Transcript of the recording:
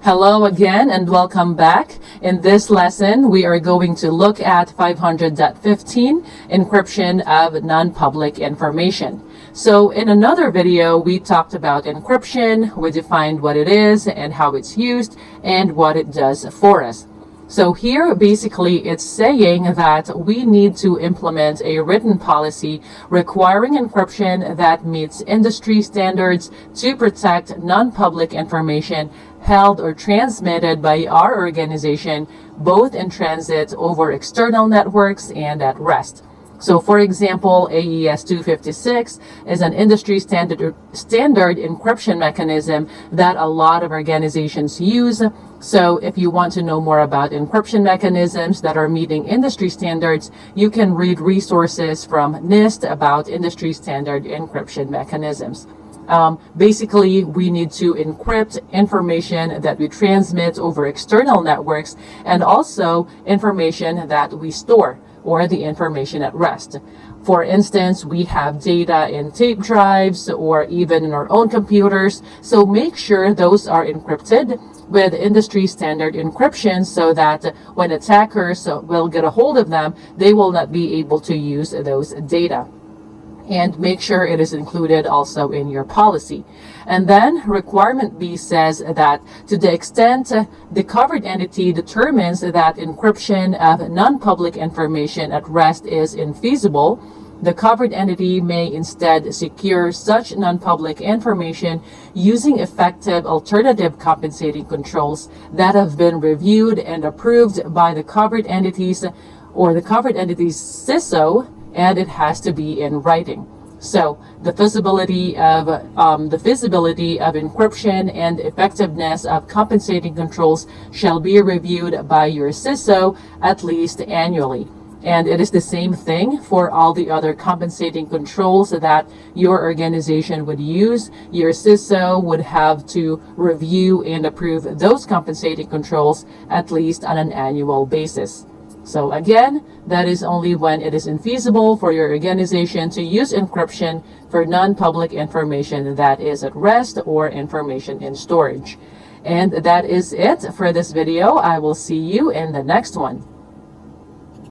Hello again and welcome back. In this lesson, we are going to look at 500.15, encryption of non-public information. So in another video, we talked about encryption, we defined what it is and how it's used and what it does for us. So here, basically, it's saying that we need to implement a written policy requiring encryption that meets industry standards to protect non-public information held or transmitted by our organization, both in transit over external networks and at rest. So, for example, AES 256 is an industry standard encryption mechanism that a lot of organizations use. So if you want to know more about encryption mechanisms that are meeting industry standards, you can read resources from NIST about industry standard encryption mechanisms. Basically, we need to encrypt information that we transmit over external networks and also information that we store, or the information at rest. For instance, we have data in tape drives or even in our own computers, so make sure those are encrypted with industry standard encryption so that when attackers will get a hold of them, they will not be able to use those data. And make sure it is included also in your policy. And then requirement B says that to the extent the covered entity determines that encryption of non-public information at rest is infeasible, the covered entity may instead secure such non-public information using effective alternative compensating controls that have been reviewed and approved by the covered entities or the covered entity's CISO, and it has to be in writing. So the feasibility of encryption and effectiveness of compensating controls shall be reviewed by your CISO at least annually. And it is the same thing for all the other compensating controls that your organization would use. Your CISO would have to review and approve those compensating controls at least on an annual basis. So again, that is only when it is infeasible for your organization to use encryption for non-public information that is at rest or information in storage. And that is it for this video. I will see you in the next one.